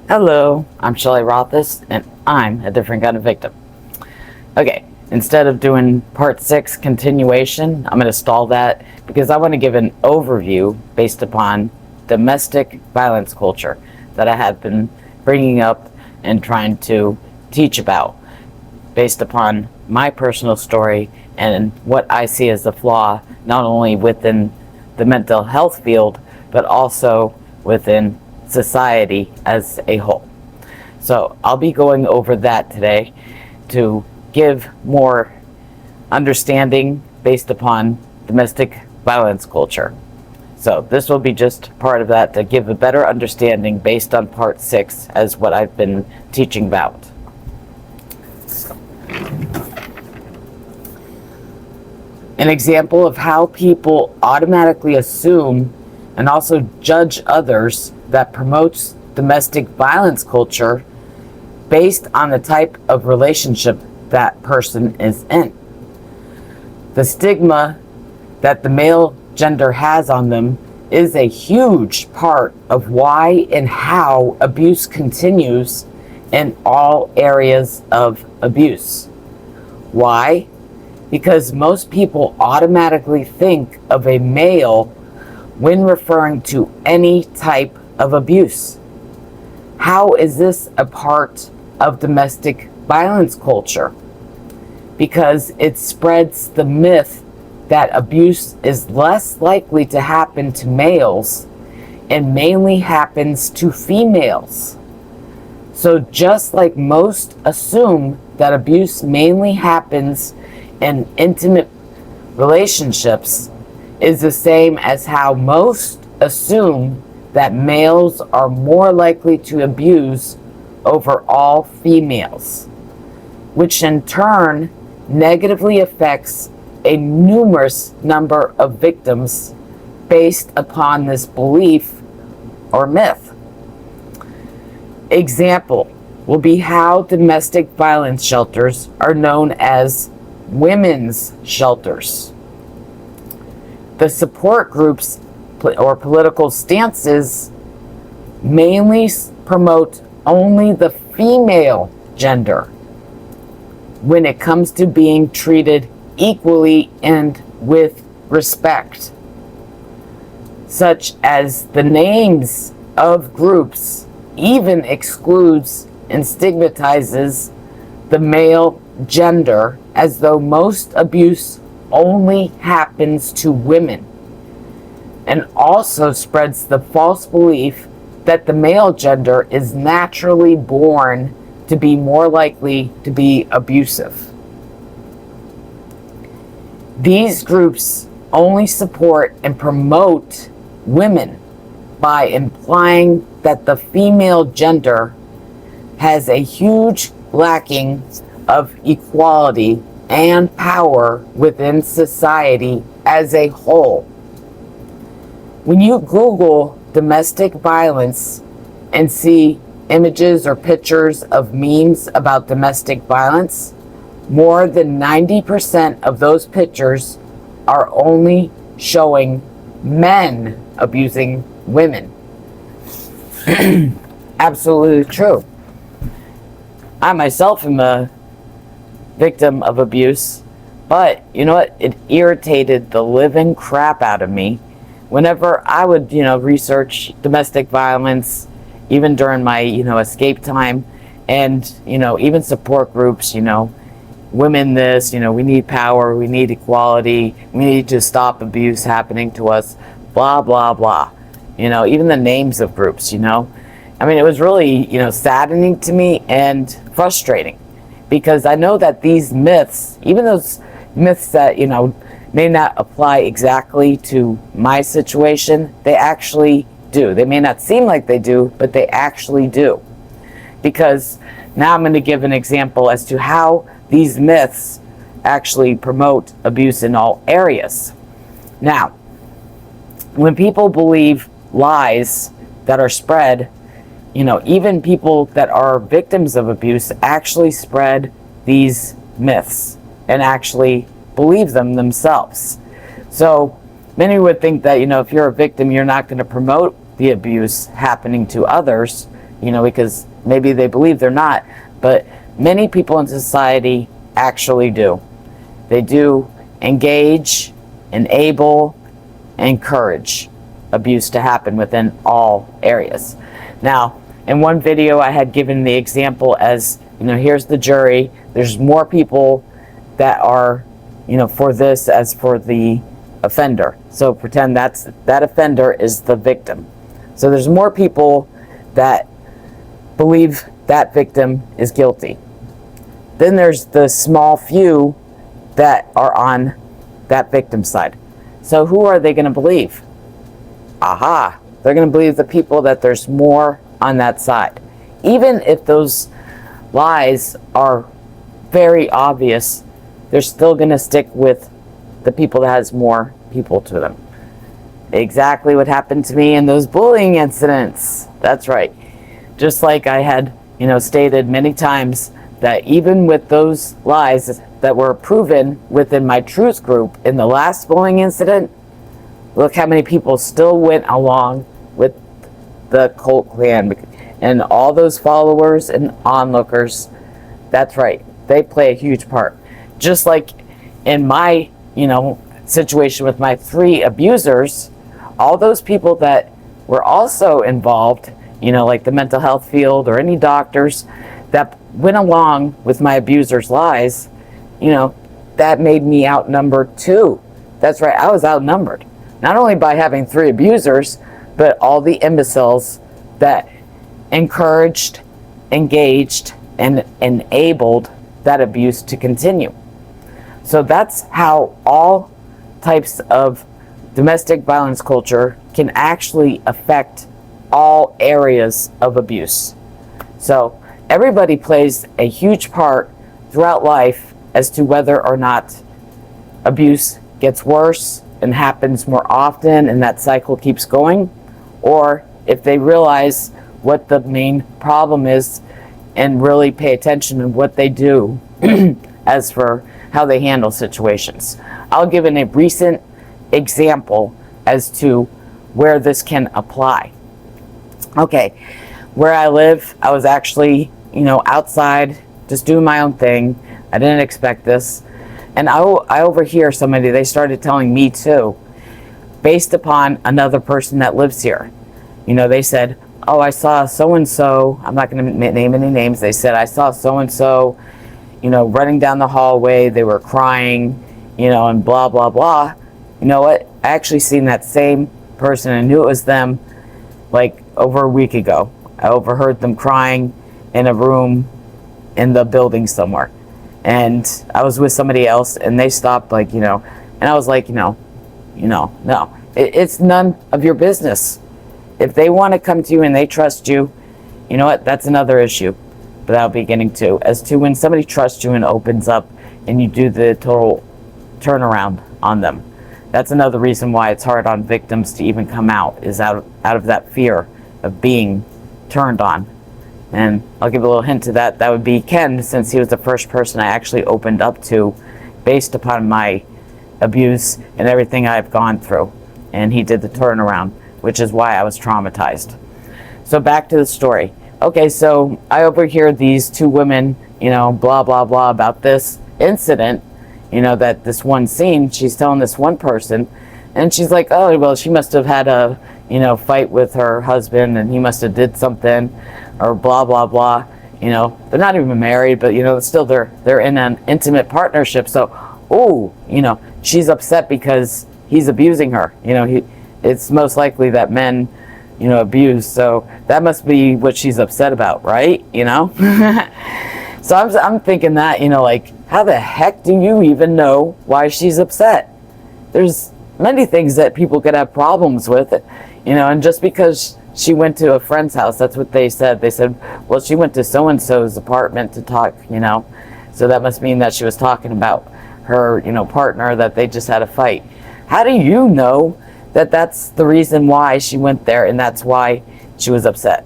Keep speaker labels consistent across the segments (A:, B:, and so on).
A: Hello, I'm Shelley Rothus, and I'm a different kind of victim. Okay, instead of doing part 6 continuation, I'm going to stall that because I want to give an overview based upon domestic violence culture that I have been bringing up and trying to teach about based upon my personal story and what I see as the flaw not only within the mental health field but also within society as a whole. So I'll be going over that today to give more understanding based upon domestic violence culture. So this will be just part of that to give a better understanding based on part 6 as what I've been teaching about. An example of how people automatically assume and also judge others that promotes domestic violence culture based on the type of relationship that person is in. The stigma that the male gender has on them is a huge part of why and how abuse continues in all areas of abuse. Why? Because most people automatically think of a male when referring to any type of abuse. How is this a part of domestic violence culture? Because it spreads the myth that abuse is less likely to happen to males and mainly happens to females. So just like most assume that abuse mainly happens in intimate relationships, is the same as how most assume that males are more likely to abuse over all females, which in turn negatively affects a numerous number of victims based upon this belief or myth. Example will be how domestic violence shelters are known as women's shelters. The support groups or political stances mainly promote only the female gender when it comes to being treated equally and with respect, such as the names of groups even excludes and stigmatizes the male gender as though most abuse only happens to women, and also spreads the false belief that the male gender is naturally born to be more likely to be abusive. These groups only support and promote women by implying that the female gender has a huge lacking of equality and power within society as a whole. When you Google domestic violence and see images or pictures of memes about domestic violence, more than 90% of those pictures are only showing men abusing women. Absolutely true. I myself am a victim of abuse, but you know what? It irritated the living crap out of me whenever I would, research domestic violence, even during my, escape time, and, even support groups, women this, we need power, we need equality, we need to stop abuse happening to us, blah, blah, blah. Even the names of groups, it was really, saddening to me and frustrating. Because I know that these myths, even those myths that, may not apply exactly to my situation, they actually do. They may not seem like they do, but they actually do. Because now I'm going to give an example as to how these myths actually promote abuse in all areas. Now, when people believe lies that are spread, even people that are victims of abuse actually spread these myths and actually believe them themselves. So many would think that, if you're a victim, you're not going to promote the abuse happening to others because maybe they believe they're not, but many people in society actually do. They do engage, enable, encourage abuse to happen within all areas. Now, in one video I had given the example as, here's the jury, there's more people that are, for this as for the offender. So pretend that offender is the victim. So there's more people that believe that victim is guilty. Then there's the small few that are on that victim side. So who are they going to believe? Aha! They're going to believe the people that there's more on that side. Even if those lies are very obvious, they're still going to stick with the people that has more people to them. Exactly what happened to me in those bullying incidents. That's right. Just like I had, stated many times, that even with those lies that were proven within my truth group in the last bullying incident, look how many people still went along with the cult clan. And all those followers and onlookers, that's right, they play a huge part. Just like in my, situation with my 3 abusers, all those people that were also involved, like the mental health field or any doctors that went along with my abuser's lies, that made me outnumbered too. That's right, I was outnumbered. Not only by having 3 abusers, but all the imbeciles that encouraged, engaged, and enabled that abuse to continue. So that's how all types of domestic violence culture can actually affect all areas of abuse. So everybody plays a huge part throughout life as to whether or not abuse gets worse and happens more often and that cycle keeps going, or if they realize what the main problem is and really pay attention to what they do as for how they handle situations. I'll give a recent example as to where this can apply. Okay, where I live, I was actually, outside, just doing my own thing. I didn't expect this. And I overhear somebody, they started telling me too, based upon another person that lives here. They said, oh, I saw so-and-so, I'm not going to name any names, they said, I saw so-and-so, running down the hallway, they were crying, and blah, blah, blah. You know what? I actually seen that same person and knew it was them like over a week ago. I overheard them crying in a room in the building somewhere. And I was with somebody else and they stopped and I was like, no. It's none of your business. If they want to come to you and they trust you, you know what? That's another issue. But I'll be getting to. As to when somebody trusts you and opens up and you do the total turnaround on them. That's another reason why it's hard on victims to even come out, is out of that fear of being turned on. And I'll give a little hint to that. That would be Ken, since he was the first person I actually opened up to based upon my abuse and everything I've gone through. And he did the turnaround, which is why I was traumatized. So back to the story. Okay, so I overhear these 2 women, blah, blah, blah about this incident, that this one scene, she's telling this one person, and she's like, oh, well, she must have had a, fight with her husband, and he must have did something, or blah, blah, blah. They're not even married, but, still they're in an intimate partnership. So, she's upset because he's abusing her. It's most likely that men, abuse. So that must be what she's upset about, right? So I'm thinking that, how the heck do you even know why she's upset? There's many things that people could have problems with, and just because she went to a friend's house, that's what they said. They said, well, she went to so-and-so's apartment to talk, so that must mean that she was talking about her, partner, that they just had a fight. How do you know that that's the reason why she went there and that's why she was upset?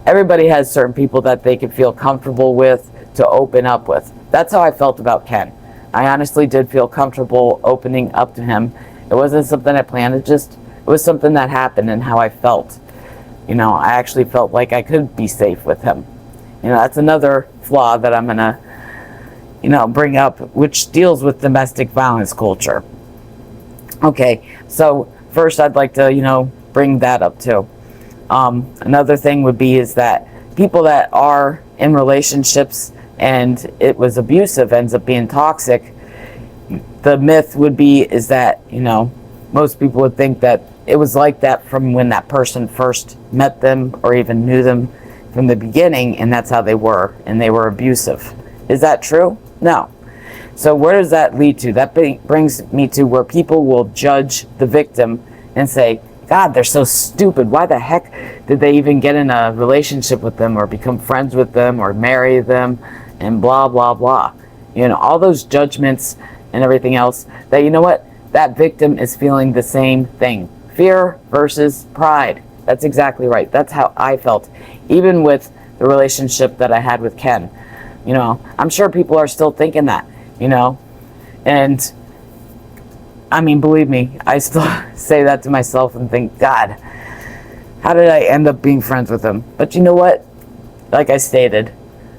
A: Everybody has certain people that they can feel comfortable with to open up with. That's how I felt about Ken. I honestly did feel comfortable opening up to him. It wasn't something I planned, it was something that happened and how I felt. I actually felt like I could be safe with him. That's another flaw that I'm gonna, bring up, which deals with domestic violence culture. Okay, so first I'd like to, bring that up too. Another thing would be is that people that are in relationships and it was abusive ends up being toxic. The myth would be is that, most people would think that it was like that from when that person first met them or even knew them from the beginning, and that's how they were, and they were abusive. Is that true? No. So where does that lead to? That brings me to where people will judge the victim and say, God, they're so stupid. Why the heck did they even get in a relationship with them or become friends with them or marry them and blah, blah, blah. All those judgments and everything else that, that victim is feeling the same thing. Fear versus pride. That's exactly right. That's how I felt. Even with the relationship that I had with Ken. I'm sure people are still thinking that, and I mean, believe me, I still say that to myself and think, God, how did I end up being friends with him? But you know what? Like I stated,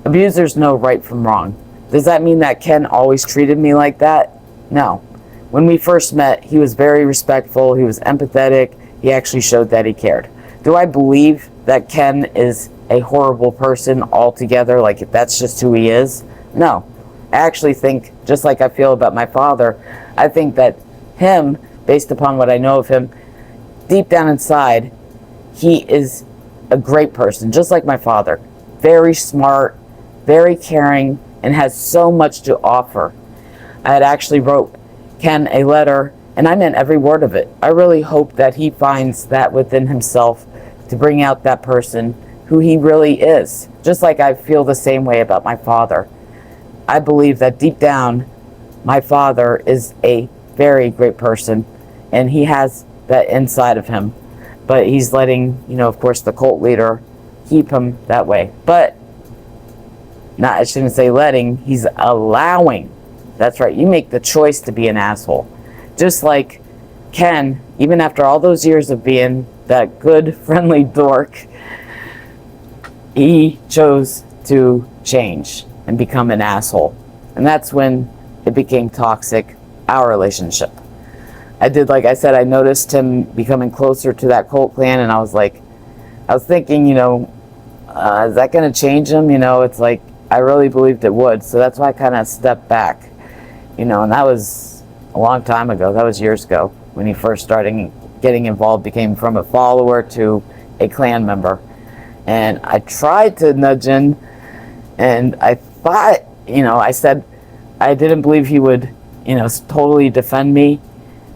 A: abusers know right from wrong. Does that mean that Ken always treated me like that? No. When we first met, he was very respectful. He was empathetic. He actually showed that he cared. Do I believe that Ken is a horrible person altogether, like that's just who he is? No. I actually think, just like I feel about my father, I think that him, based upon what I know of him, deep down inside, he is a great person, just like my father. Very smart, very caring, and has so much to offer. I had actually wrote Ken a letter, and I meant every word of it. I really hope that he finds that within himself to bring out that person who he really is. Just like I feel the same way about my father. I believe that deep down, my father is a very great person, and he has that inside of him. But he's letting, of course, the cult leader keep him that way. But, I shouldn't say letting, he's allowing. That's right, you make the choice to be an asshole. Just like Ken, even after all those years of being that good, friendly dork, he chose to change and become an asshole. And that's when it became toxic, our relationship. Like I said, I noticed him becoming closer to that cult clan, and I was thinking, is that going to change him? It's like, I really believed it would. So that's why I kind of stepped back, and that was a long time ago. That was years ago when he first started getting involved, became from a follower to a clan member. And I tried to nudge in, and I thought, I said I didn't believe he would, totally defend me,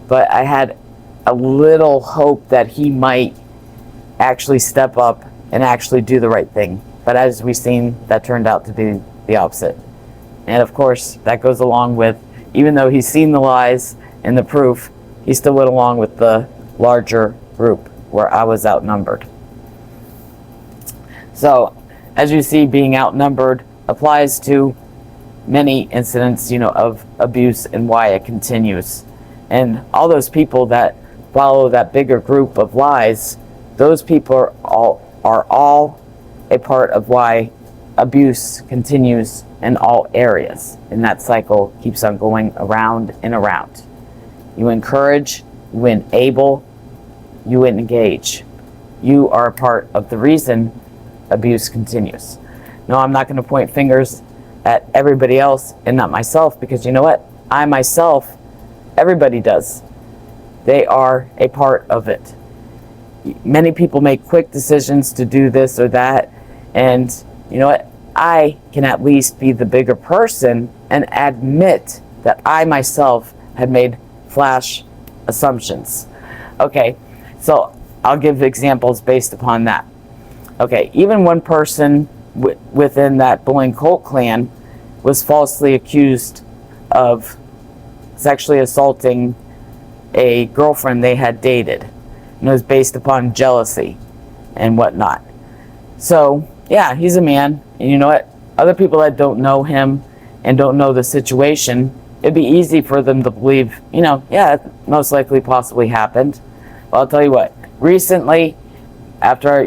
A: but I had a little hope that he might actually step up and actually do the right thing. But as we've seen, that turned out to be the opposite. And of course, that goes along with, even though he's seen the lies and the proof, he still went along with the larger group where I was outnumbered. So, as you see, being outnumbered applies to many incidents, of abuse and why it continues. And all those people that follow that bigger group of lies, those people are all a part of why abuse continues in all areas. And that cycle keeps on going around and around. You encourage, you enable, you engage. You are a part of the reason abuse continues. No, I'm not going to point fingers at everybody else and not myself, because you know what? I myself, everybody does. They are a part of it. Many people make quick decisions to do this or that, and you know what? I can at least be the bigger person and admit that I myself had made flash assumptions. Okay, so I'll give examples based upon that. Okay, even one person within that bullying cult clan was falsely accused of sexually assaulting a girlfriend they had dated. And it was based upon jealousy and whatnot. So, yeah, he's a man. And you know what? Other people that don't know him and don't know the situation, it'd be easy for them to believe, yeah, it most likely possibly happened. Well, I'll tell you what. Recently, after,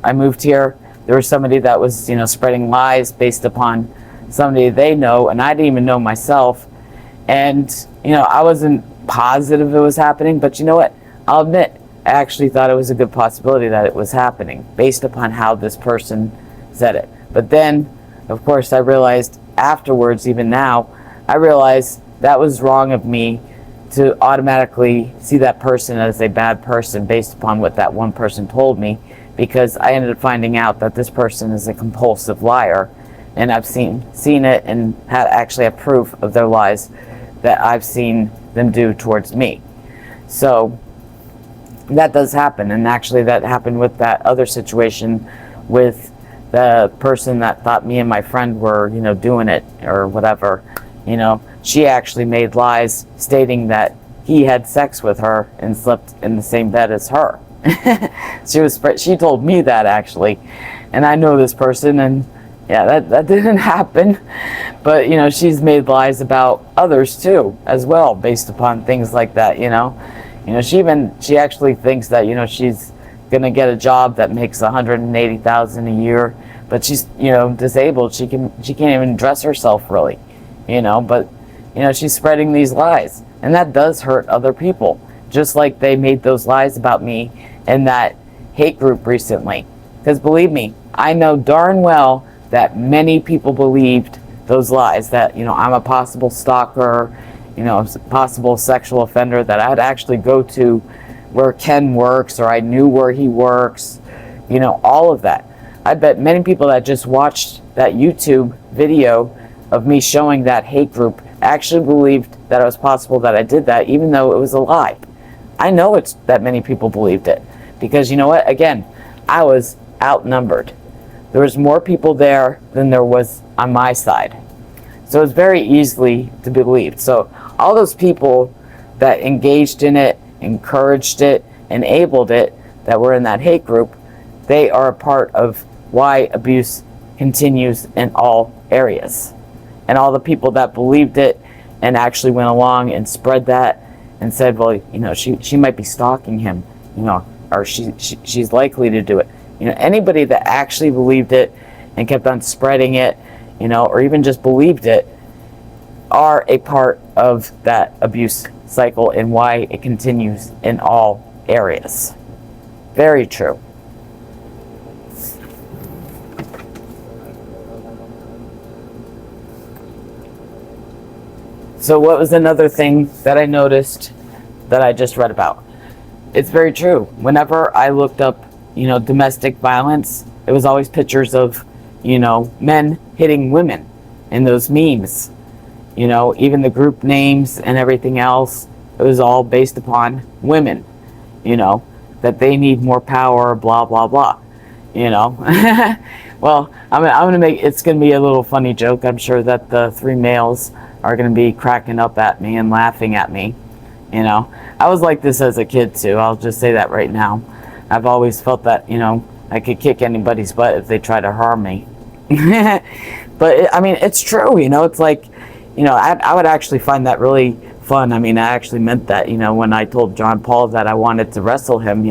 A: I moved here, there was somebody that was, spreading lies based upon somebody they know, and I didn't even know myself. And, I wasn't positive it was happening, but you know what? I'll admit, I actually thought it was a good possibility that it was happening based upon how this person said it. But then, of course, I realized afterwards, even now, I realized that was wrong of me to automatically see that person as a bad person based upon what that one person told me, because I ended up finding out that this person is a compulsive liar, and I've seen it and actually have proof of their lies that I've seen them do towards me. So that does happen, and actually that happened with that other situation with the person that thought me and my friend were, doing it or whatever. She actually made lies stating that he had sex with her and slept in the same bed as her. She told me that, actually, and I know this person, and yeah, that didn't happen. But she's made lies about others too as well based upon things like that. She actually thinks that she's gonna get a job that makes $180,000 a year, but she's disabled. She can't even dress herself really, but she's spreading these lies, and that does hurt other people, just like they made those lies about me in that hate group recently. Because believe me, I know darn well that many people believed those lies, that I'm a possible stalker, possible sexual offender, that I'd actually go to where Ken works, or I knew where he works, all of that. I bet many people that just watched that YouTube video of me showing that hate group actually believed that it was possible that I did that, even though it was a lie. I know it's that many people believed it, because you know what? Again, I was outnumbered. There was more people there than there was on my side. So it's very easily to be believed. So all those people that engaged in it, encouraged it, enabled it, that were in that hate group, they are a part of why abuse continues in all areas. And all the people that believed it and actually went along and spread that and said, well, she might be stalking him, or she's likely to do it. Anybody that actually believed it and kept on spreading it, or even just believed it, are a part of that abuse cycle and why it continues in all areas. Very true. So what was another thing that I noticed that I just read about? It's very true. Whenever I looked up, domestic violence, it was always pictures of, men hitting women in those memes. Even the group names and everything else, it was all based upon women, that they need more power, blah, blah, blah, Well, it's going to be a little funny joke. I'm sure that the three males are going to be cracking up at me and laughing at me. I was like this as a kid too. I'll just say that right now. I've always felt that, I could kick anybody's butt if they try to harm me. But it's true, it's like, I would actually find that really fun. I actually meant that, when I told John Paul that I wanted to wrestle him,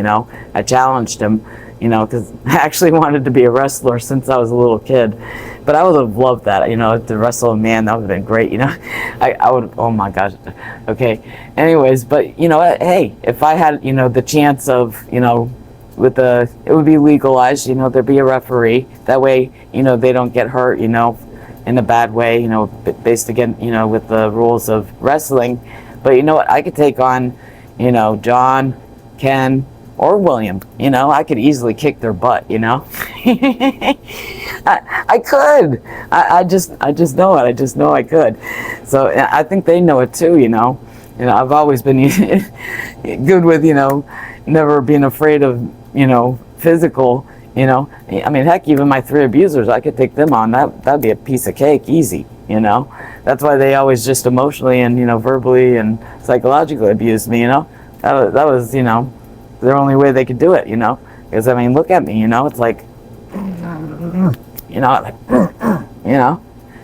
A: I challenged him, because I actually wanted to be a wrestler since I was a little kid. But I would have loved that, to wrestle a man. That would have been great, I would, oh my gosh. Okay. Anyways, but, hey, if I had, the chance of, it would be legalized, there'd be a referee. That way, they don't get hurt, in a bad way, based again, with the rules of wrestling. But you know what? I could take on, John, Ken, or William. I could easily kick their butt. I could. I just know it. I just know I could. So I think they know it too. I've always been good with never being afraid of physical. Heck, even my 3 abusers, I could take them on. That'd be a piece of cake, easy. That's why they always just emotionally and verbally and psychologically abused me. That was their only way they could do it. Because look at me. It's like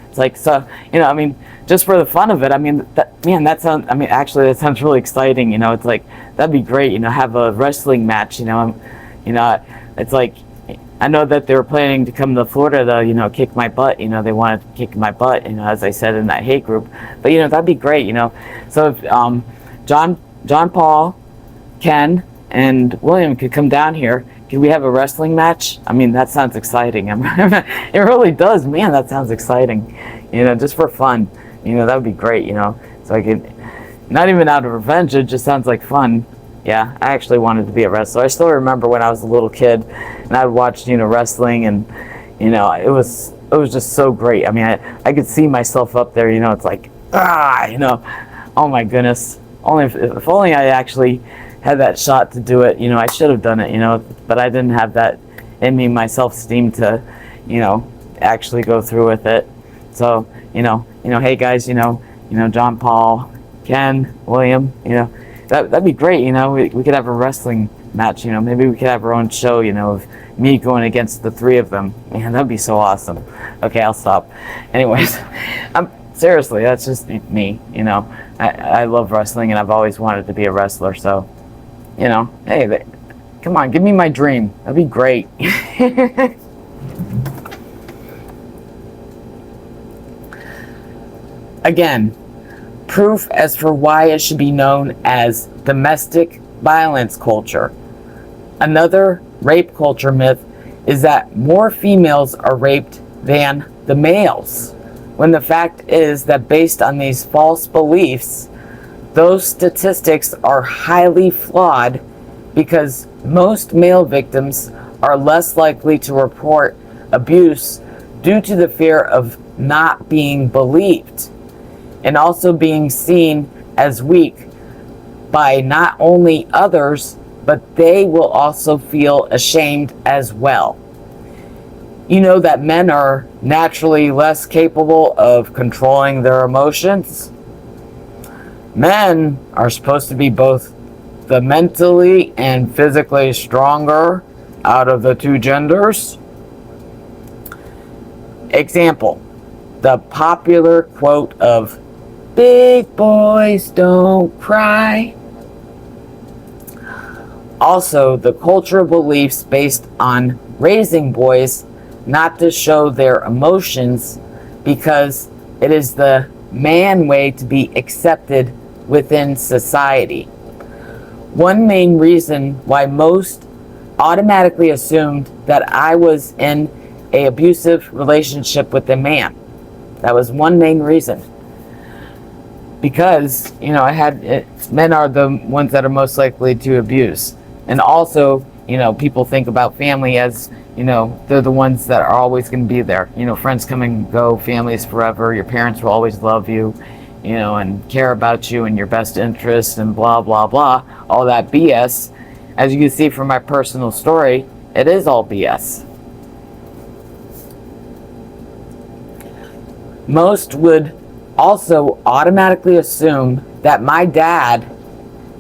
A: it's like, so just for the fun of it. Actually that sounds really exciting. It's like that'd be great. Have a wrestling match. it's like, I know that they were planning to come to Florida to, kick my butt. They wanted to kick my butt, as I said in that hate group. But, that'd be great, So if John Paul, Ken, and William could come down here, could we have a wrestling match? I mean, that sounds exciting. It really does. Man, that sounds exciting. Just for fun. That would be great, So I could, not even out of revenge, it just sounds like fun. Yeah, I actually wanted to be a wrestler. I still remember when I was a little kid and I'd watch, wrestling, and, it was just so great. I mean, I could see myself up there, it's like, oh my goodness. If only I actually had that shot to do it, I should have done it, but I didn't have that in me, my self-esteem to, actually go through with it. So, hey guys, John Paul, Ken, William, that'd be great, we could have a wrestling match, maybe we could have our own show, of me going against the three of them. Man, that'd be so awesome. Okay, I'll stop. Anyways, seriously, that's just me, I love wrestling and I've always wanted to be a wrestler, so, hey, come on, give me my dream. That'd be great. Again, proof as for why it should be known as domestic violence culture. Another rape culture myth is that more females are raped than the males, when the fact is that based on these false beliefs, those statistics are highly flawed, because most male victims are less likely to report abuse due to the fear of not being believed, and also being seen as weak by not only others, but they will also feel ashamed as well. That men are naturally less capable of controlling their emotions. Men are supposed to be both the mentally and physically stronger out of the two genders. Example, the popular quote of "Big boys don't cry." Also, the cultural beliefs based on raising boys not to show their emotions because it is the man way to be accepted within society. One main reason why most automatically assumed that I was in an abusive relationship with a man. That was one main reason. Because, men are the ones that are most likely to abuse. And also, people think about family as, they're the ones that are always going to be there. Friends come and go, families forever. Your parents will always love you, and care about you and your best interest and blah, blah, blah. All that BS. As you can see from my personal story, it is all BS. Most would also automatically assume that my dad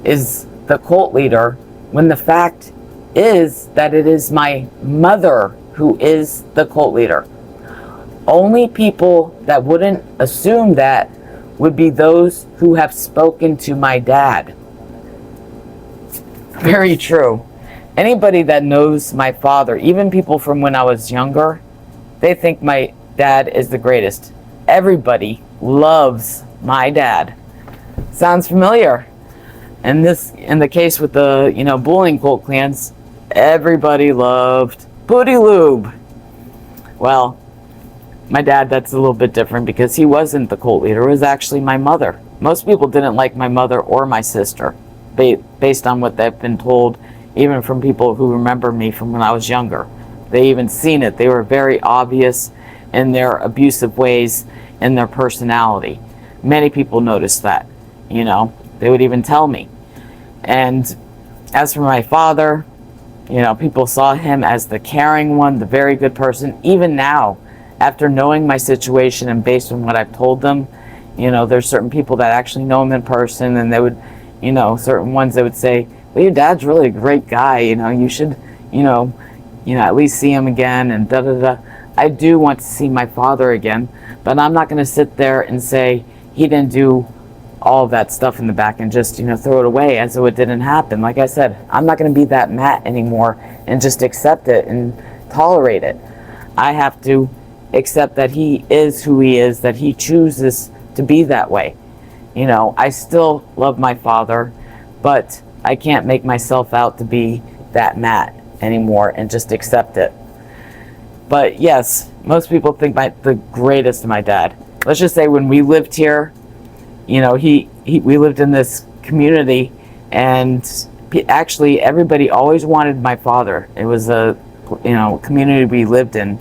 A: is the cult leader, when the fact is that it is my mother who is the cult leader. Only people that wouldn't assume that would be those who have spoken to my dad. Very true. Anybody that knows my father, even people from when I was younger, they think my dad is the greatest. Everybody loves my dad. Sounds familiar? And in the case with the, bullying cult clans, everybody loved Booty Lube. Well, my dad, that's a little bit different because he wasn't the cult leader. It was actually my mother. Most people didn't like my mother or my sister, based on what they've been told, even from people who remember me from when I was younger. They even seen it. They were very obvious in their abusive ways and their personality. Many people noticed that, they would even tell me. And as for my father, people saw him as the caring one, the very good person. Even now, after knowing my situation and based on what I've told them, there's certain people that actually know him in person, and they would, certain ones that would say, well, your dad's really a great guy, you should, at least see him again, and da-da-da. I do want to see my father again, but I'm not going to sit there and say he didn't do all of that stuff in the back and just, throw it away as though it didn't happen. Like I said, I'm not going to be that Matt anymore and just accept it and tolerate it. I have to accept that he is who he is, that he chooses to be that way. You know, I still love my father, but I can't make myself out to be that Matt anymore and just accept it. But yes, most people think the greatest of my dad. Let's just say when we lived here, you know, we lived in this community, and actually everybody always wanted my father. It was a, you know, community we lived in,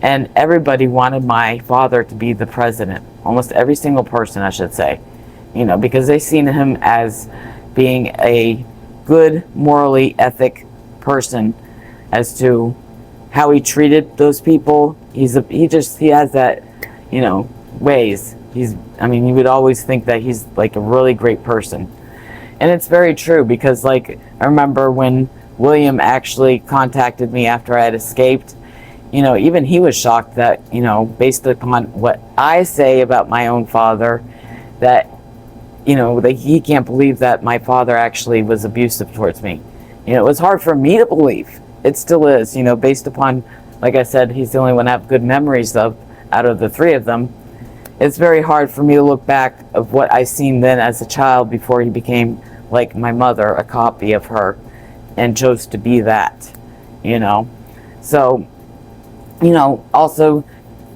A: and everybody wanted my father to be the president. Almost every single person, I should say, you know, because they seen him as being a good, morally ethic person as to how he treated those people. He has that, you know, ways. I mean, you would always think that he's like a really great person. And it's very true, because like, I remember when William actually contacted me after I had escaped, you know, even he was shocked that, you know, based upon what I say about my own father, that, you know, that he can't believe that my father actually was abusive towards me. You know, it was hard for me to believe. It still is, you know, based upon, like I said, he's the only one I have good memories of out of the three of them. It's very hard for me to look back of what I seen then as a child before he became like my mother, a copy of her, and chose to be that, you know. So, you know, also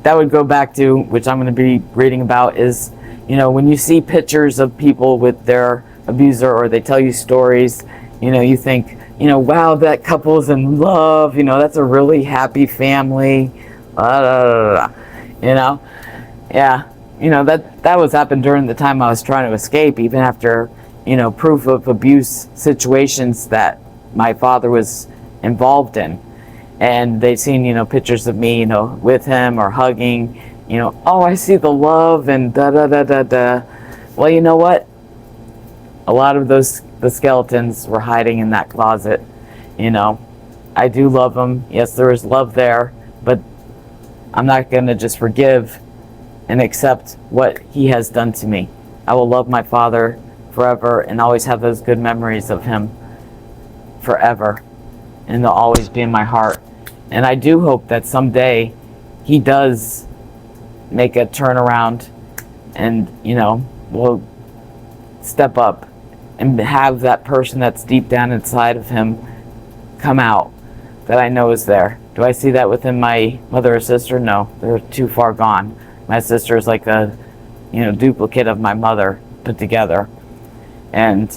A: that would go back to, which I'm going to be reading about, is, you know, when you see pictures of people with their abuser, or they tell you stories, you know, you think, you know, wow, that couple's in love, you know, that's a really happy family, you know. Yeah, you know, that was happened during the time I was trying to escape, even after, you know, proof of abuse situations that my father was involved in. And they've seen, you know, pictures of me, you know, with him or hugging, you know, oh, I see the love and da. Well, you know what? A lot of the skeletons were hiding in that closet, you know. I do love him. Yes, there is love there, but I'm not going to just forgive and accept what he has done to me. I will love my father forever and always have those good memories of him forever, and they'll always be in my heart. And I do hope that someday he does make a turnaround and, you know, will step up and have that person that's deep down inside of him come out, that I know is there. Do I see that within my mother or sister? No, they're too far gone. My sister is like a, you know, duplicate of my mother put together. And,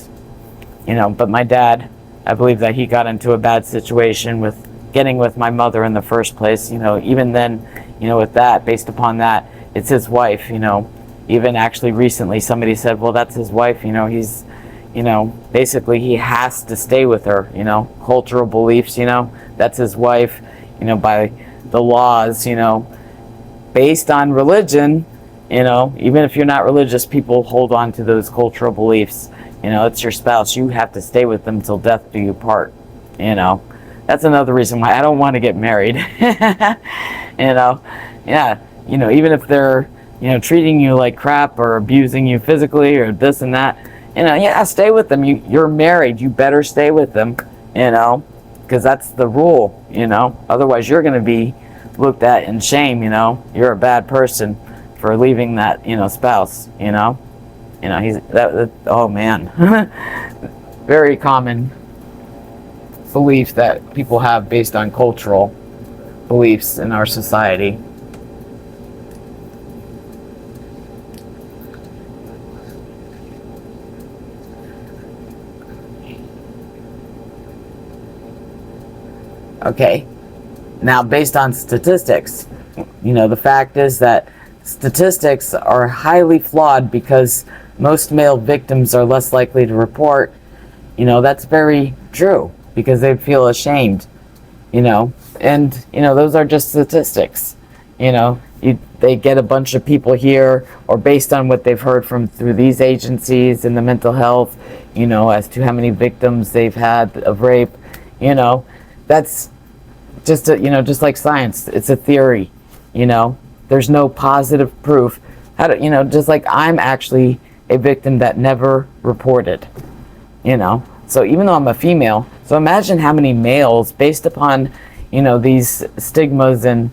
A: you know, but my dad, I believe that he got into a bad situation with getting with my mother in the first place. You know, even then, you know, with that, based upon that, it's his wife, you know. Even actually recently somebody said, well, that's his wife, you know, he's, you know, basically he has to stay with her, you know, cultural beliefs, you know, that's his wife, you know, by the laws, you know, based on religion, you know, even if you're not religious, people hold on to those cultural beliefs. You know, it's your spouse. You have to stay with them till death do you part. You know, that's another reason why I don't want to get married. You know, yeah, you know, even if they're, you know, treating you like crap or abusing you physically or this and that, you know, yeah, stay with them. You're married. You better stay with them, you know, because that's the rule, you know. Otherwise, you're going to be looked at in shame, you know. You're a bad person for leaving that, you know, spouse, you know. You know, he's that oh man. Very common belief that people have based on cultural beliefs in our society. Okay, now based on statistics, you know, the fact is that statistics are highly flawed because most male victims are less likely to report. You know, that's very true because they feel ashamed, you know, and, you know, those are just statistics. You know, they get a bunch of people here, or based on what they've heard from through these agencies and the mental health, you know, as to how many victims they've had of rape, you know, that's just, you know, just like science, it's a theory, you know. There's no positive proof. How do, you know, just like I'm actually a victim that never reported, you know. So even though I'm a female, So imagine how many males, based upon, these stigmas and,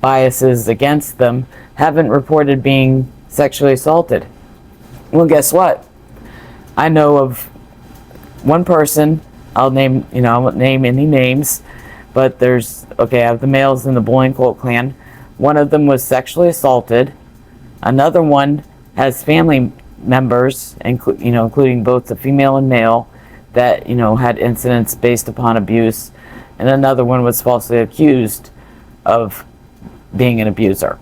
A: biases against them, haven't reported being sexually assaulted. Well, guess what? I know of one person, I won't name any names, but I have the males in the bullying cult clan. One of them was sexually assaulted. Another one has family members, including both the female and male, that, had incidents based upon abuse. And another one was falsely accused of being an abuser.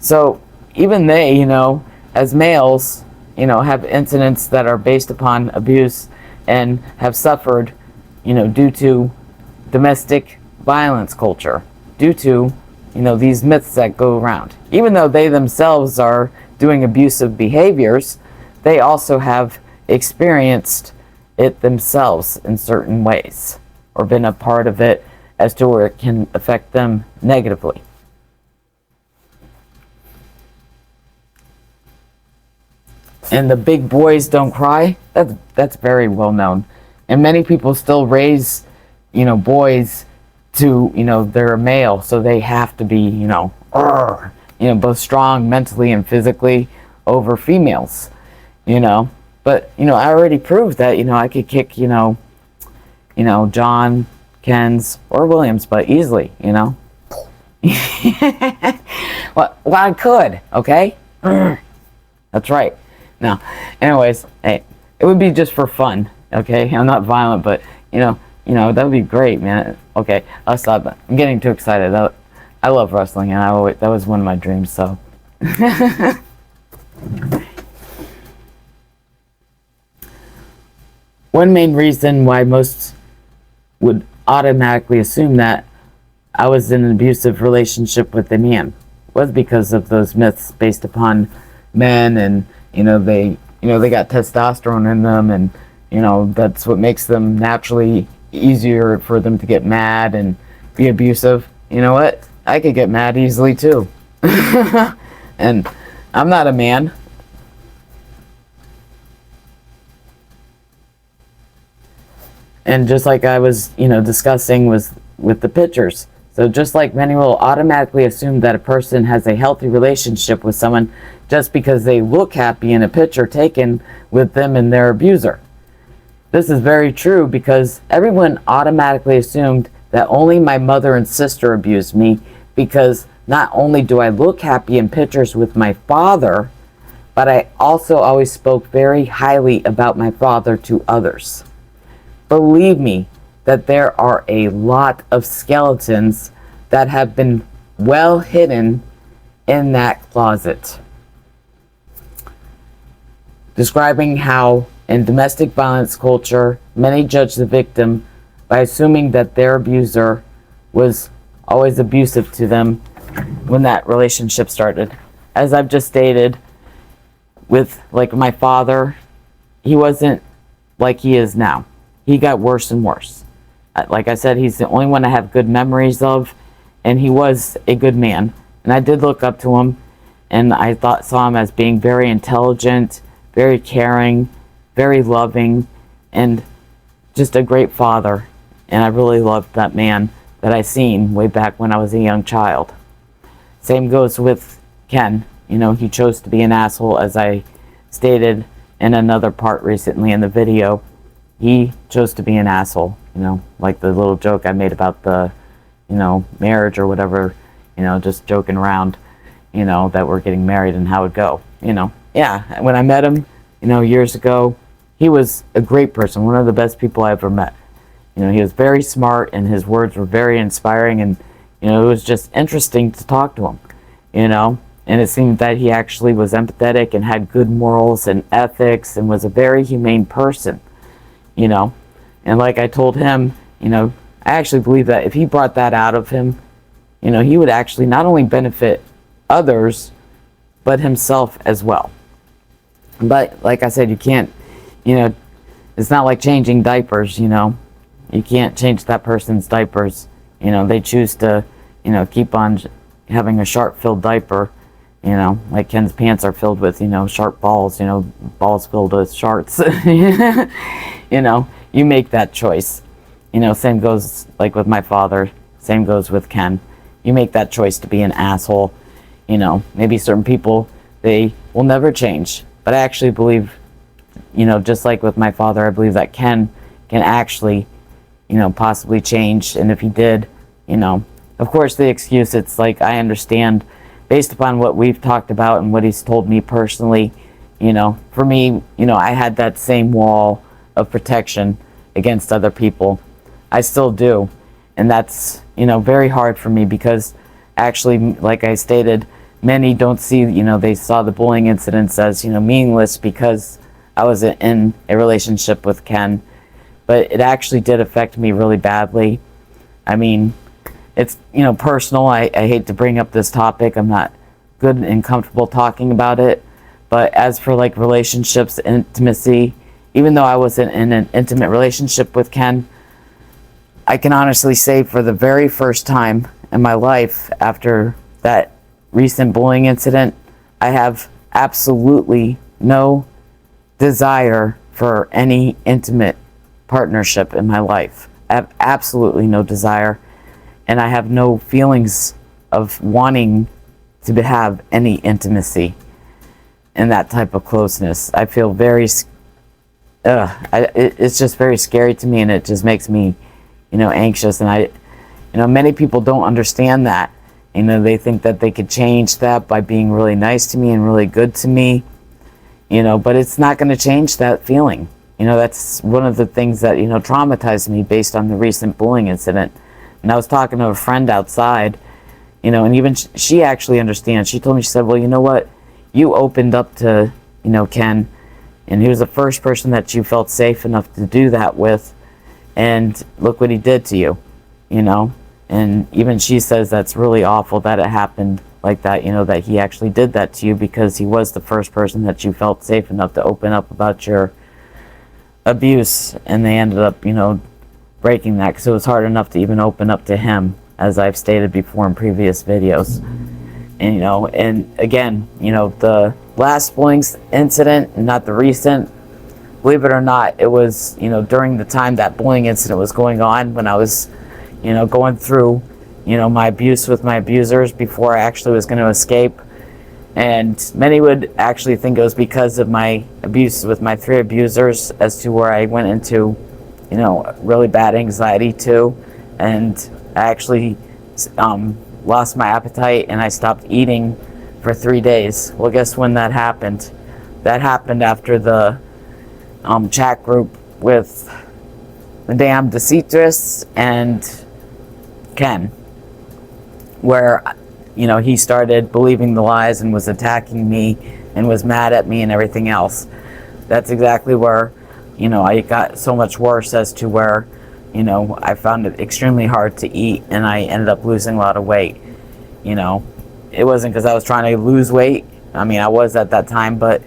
A: So even they, as males, have incidents that are based upon abuse and have suffered, due to domestic violence culture, due to, these myths that go around. Even though they themselves are doing abusive behaviors, they also have experienced it themselves in certain ways, or been a part of it as to where it can affect them negatively. And the big boys don't cry, that's very well known. And many people still raise, boys to, they're a male, so they have to be, both strong mentally and physically over females, But, I already proved that, I could kick, John, Ken's, or Williams, but easily, Well, I could, okay? That's right. No. Anyways, hey, it would be just for fun, okay? I'm not violent, but, that would be great, man. Okay, I'll stop. I'm getting too excited. I love wrestling, and that was one of my dreams, so. One main reason why most would automatically assume that I was in an abusive relationship with a man was because of those myths based upon men, and they got testosterone in them, and that's what makes them naturally easier for them to get mad and be abusive. You know what? I could get mad easily too. And I'm not a man. And just like I was, discussing with the pictures. So just like many will automatically assume that a person has a healthy relationship with someone just because they look happy in a picture taken with them and their abuser. This is very true because everyone automatically assumed that only my mother and sister abused me, because not only do I look happy in pictures with my father, but I also always spoke very highly about my father to others. Believe me that there are a lot of skeletons that have been well hidden in that closet. Describing how in domestic violence culture, many judge the victim by assuming that their abuser was always abusive to them when that relationship started. As I've just stated, with my father, he wasn't like he is now. He got worse and worse. Like I said, he's the only one I have good memories of, and he was a good man. And I did look up to him, and I saw him as being very intelligent, very caring, very loving, and just a great father. And I really loved that man that I seen way back when I was a young child. Same goes with Ken. He chose to be an asshole, as I stated in another part recently in the video. He chose to be an asshole, like the little joke I made about the, marriage or whatever, just joking around, that we're getting married and how it would go, Yeah, when I met him, years ago, he was a great person, one of the best people I ever met. He was very smart, and his words were very inspiring, and, it was just interesting to talk to him, and it seemed that he actually was empathetic and had good morals and ethics and was a very humane person. And like I told him, I actually believe that if he brought that out of him, he would actually not only benefit others, but himself as well. But like I said, you can't, it's not like changing diapers, you can't change that person's diapers. They choose to, keep on having a shark-filled diaper, like Ken's pants are filled with, shark balls, balls filled with sharks. you make that choice. Same goes like with my father, same goes with Ken. You make that choice to be an asshole. Maybe certain people, they will never change. But I actually believe, just like with my father, I believe that Ken can actually, possibly change. And if he did, of course the excuse, it's like, I understand based upon what we've talked about and what he's told me personally, for me, I had that same wall of protection against other people. I still do. And that's, very hard for me because actually, like I stated, many don't see, they saw the bullying incidents as, meaningless because I was in a relationship with Ken. But it actually did affect me really badly. I mean, it's, personal. I hate to bring up this topic. I'm not good and comfortable talking about it. But as for like relationships, intimacy, even though I wasn't in an intimate relationship with Ken, I can honestly say for the very first time in my life after that recent bullying incident, I have absolutely no desire for any intimate partnership in my life. I have absolutely no desire, and I have no feelings of wanting to have any intimacy and that type of closeness. I feel very, it's just very scary to me, and it just makes me, anxious. And many people don't understand that. They think that they could change that by being really nice to me and really good to me, but it's not going to change that feeling. That's one of the things that, traumatized me based on the recent bullying incident. And I was talking to a friend outside, and even she actually understands. She told me, she said, well, you know what? You opened up to, Ken, and he was the first person that you felt safe enough to do that with. And look what he did to you, And even she says that's really awful that it happened like that, that he actually did that to you because he was the first person that you felt safe enough to open up about your abuse. And they ended up, breaking that because it was hard enough to even open up to him, as I've stated before in previous videos. And, and again, the last bullying incident, not the recent, believe it or not, it was, during the time that bullying incident was going on, when I was, going through, my abuse with my abusers before I actually was going to escape. And many would actually think it was because of my abuse with my 3 abusers as to where I went into, really bad anxiety too. And I actually lost my appetite and I stopped eating for 3 days. Well, guess when that happened? That happened after the chat group with Madame Decetress and Ken, where he started believing the lies and was attacking me and was mad at me and everything else. That's exactly where I got so much worse, as to where I found it extremely hard to eat, and I ended up losing a lot of weight. It wasn't because I was trying to lose weight. I mean, I was at that time, but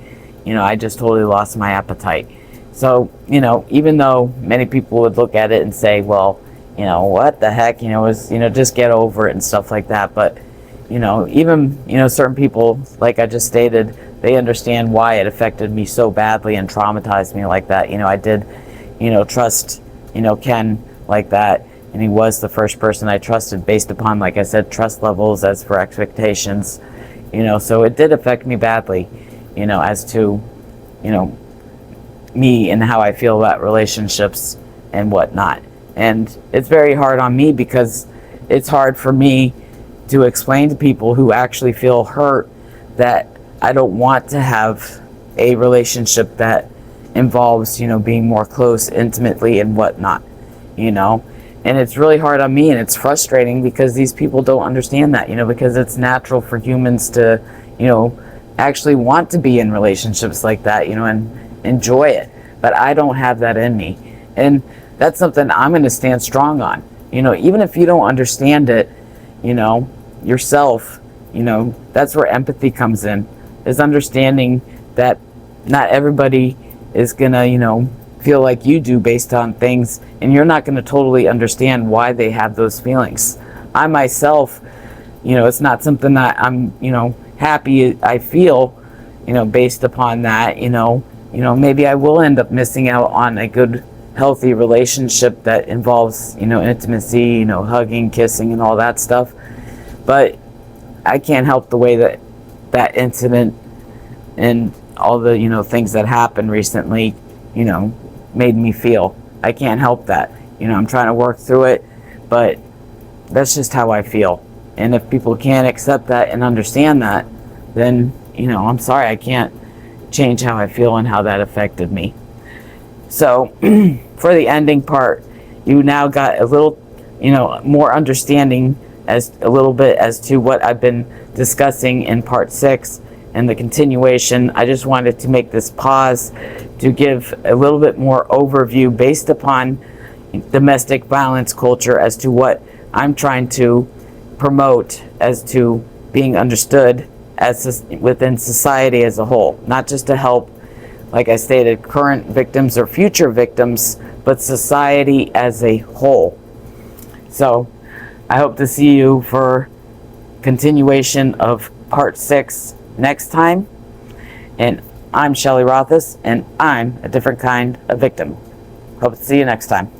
A: I just totally lost my appetite. So, even though many people would look at it and say, well, what the heck, just get over it and stuff like that. But, even, certain people, like I just stated, they understand why it affected me so badly and traumatized me like that. I did, trust, Ken like that. And he was the first person I trusted based upon, like I said, trust levels as for expectations. So it did affect me badly, as to, me and how I feel about relationships and whatnot. And it's very hard on me because it's hard for me to explain to people who actually feel hurt that I don't want to have a relationship that involves, being more close intimately and whatnot, And it's really hard on me, and it's frustrating because these people don't understand that, because it's natural for humans to, actually want to be in relationships like that, and enjoy it. But I don't have that in me. And that's something I'm going to stand strong on. Even if you don't understand it, yourself, that's where empathy comes in, is understanding that not everybody is going to, feel like you do based on things, and you're not going to totally understand why they have those feelings. I myself, it's not something that I'm, happy I feel, based upon that, maybe I will end up missing out on a good healthy relationship that involves, intimacy, hugging, kissing, and all that stuff. But I can't help the way that that incident and all the, things that happened recently, made me feel. I can't help that. I'm trying to work through it, but that's just how I feel. And if people can't accept that and understand that, then, I'm sorry, I can't change how I feel and how that affected me. So for the ending part, you now got a little, more understanding as a little bit as to what I've been discussing in part 6 and the continuation. I just wanted to make this pause to give a little bit more overview based upon domestic violence culture as to what I'm trying to promote as to being understood as within society as a whole, not just to help, like I stated, current victims or future victims, but society as a whole. So I hope to see you for continuation of part 6 next time. And I'm Shelley Rothus, and I'm a different kind of victim. Hope to see you next time.